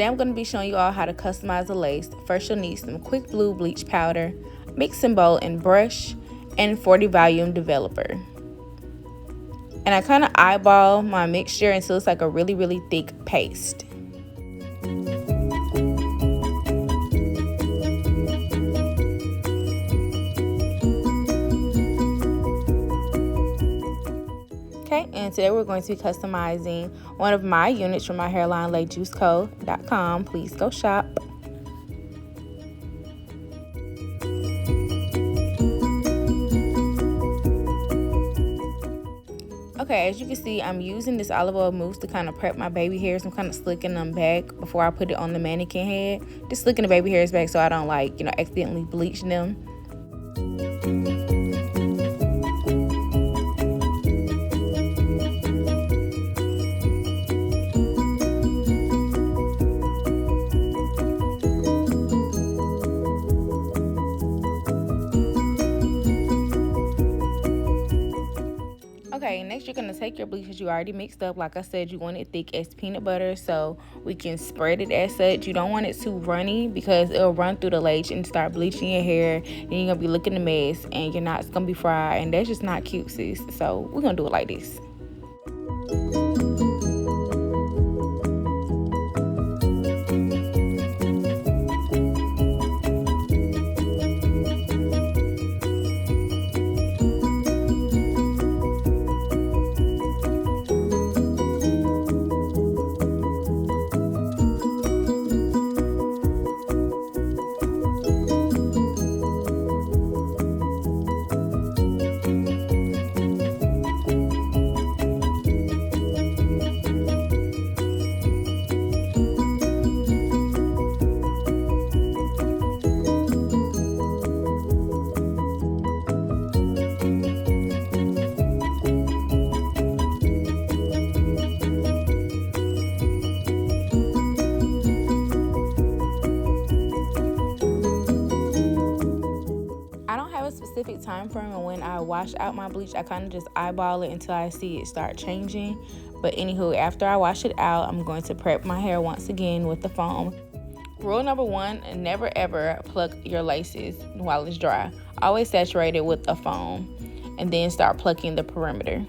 I'm going to be showing you all how to customize the lace. First, you'll need some quick blue bleach powder, mixing bowl and brush, and 40 volume developer. And I kind of eyeball my mixture until it's like a really thick paste. Okay, and today we're going to be customizing one of my units from my hairline, LayJuiceCo.com. Please go shop. Okay, as you can see, I'm using this olive oil mousse to kind of prep my baby hairs. I'm kind of slicking them back before I put it on the mannequin head. Just slicking the baby hairs back so I don't accidentally bleach them. Okay, next you're going to take your bleach that you already mixed up. Like I said, you want it thick as peanut butter, so we can spread it as such. You don't want it too runny because it'll run through the lace and start bleaching your hair. Then you're going to be looking a mess and it's going to be fried, and that's just not cute, sis. So we're going to do it like this. Specific time frame, and when I wash out my bleach, I kind of just eyeball it until I see it start changing. But anywho, after I wash it out, I'm going to prep my hair once again with the foam. Rule number 1, never ever pluck your laces while it's dry. Always saturate it with a foam and then start plucking the perimeter.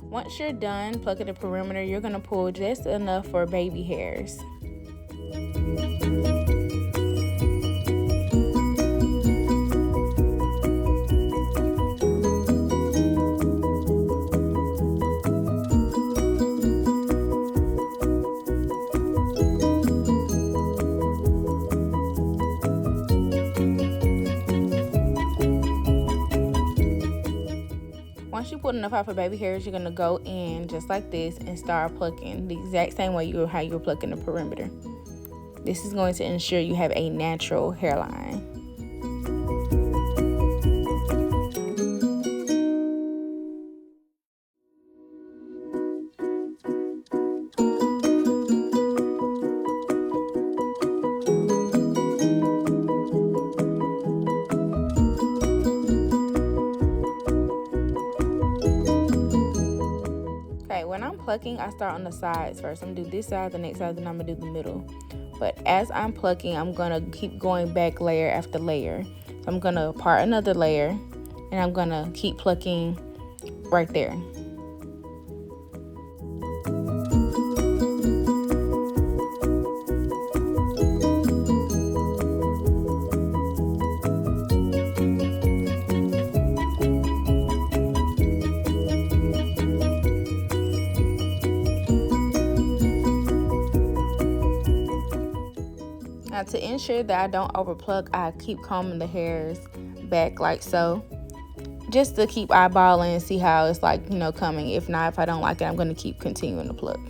Once you're done plucking the perimeter, you're going to pull just enough for baby hairs. Once you pull enough out for baby hairs, you're going to go in just like this and start plucking the exact same way how you're plucking the perimeter. This is going to ensure you have a natural hairline. When I'm plucking, I start on the sides first. I'm gonna do this side, the next side, then I'm gonna do the middle. But as I'm plucking, I'm gonna keep going back layer after layer. So I'm gonna part another layer, and I'm gonna keep plucking right there. Now, to ensure that I don't over pluck, I keep combing the hairs back like so, just to keep eyeballing and see how it's like, you know, coming. If not, if I don't like it, I'm going to keep continuing to pluck.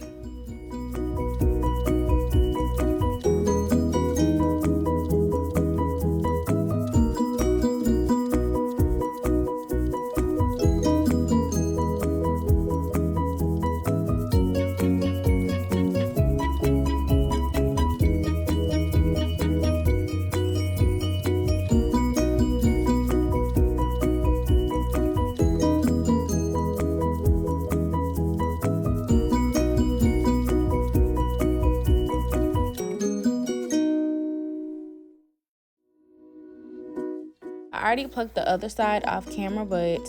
I already plucked the other side off camera, but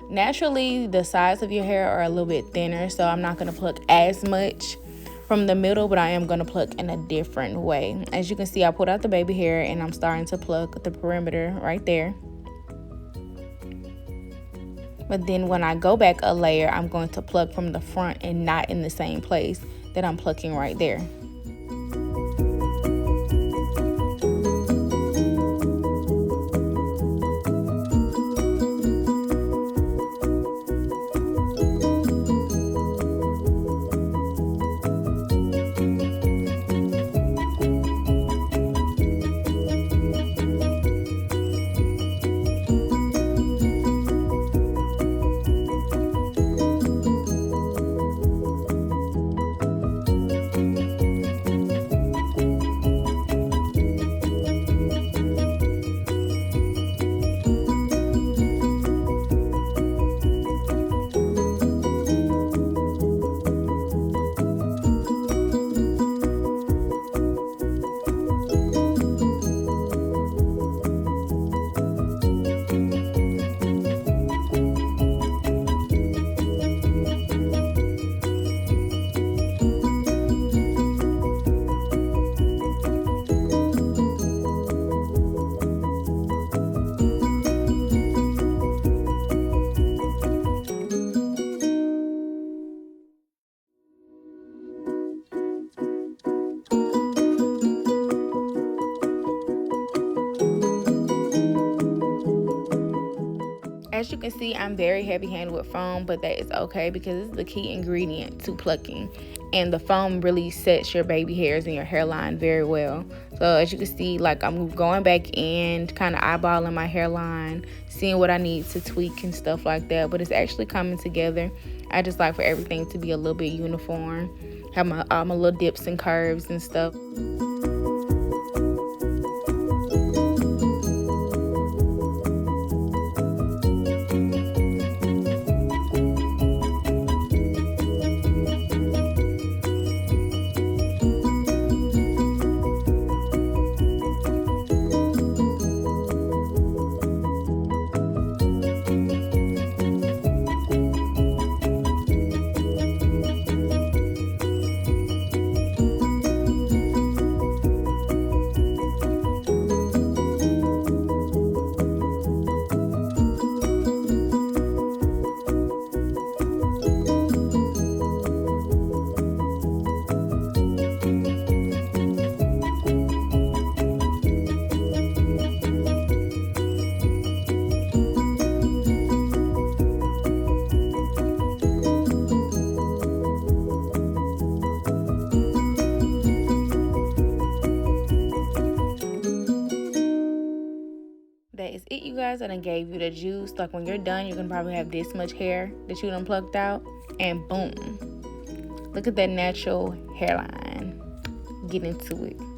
naturally the sides of your hair are a little bit thinner, so I'm not going to pluck as much from the middle, but I am going to pluck in a different way. As you can see, I pulled out the baby hair and I'm starting to pluck the perimeter right there. But then when I go back a layer, I'm going to pluck from the front and not in the same place that I'm plucking right there. As you can see, I'm very heavy-handed with foam, but that is okay because it's the key ingredient to plucking. And the foam really sets your baby hairs and your hairline very well. So as you can see, like I'm going back in, kind of eyeballing my hairline, seeing what I need to tweak and stuff like that. But it's actually coming together. I just like for everything to be a little bit uniform. Have my little dips and curves and stuff. That is it, you guys. I done gave you the juice. Like when you're done, you're gonna probably have this much hair that you done plucked out, and boom, look at that natural hairline. Get into it.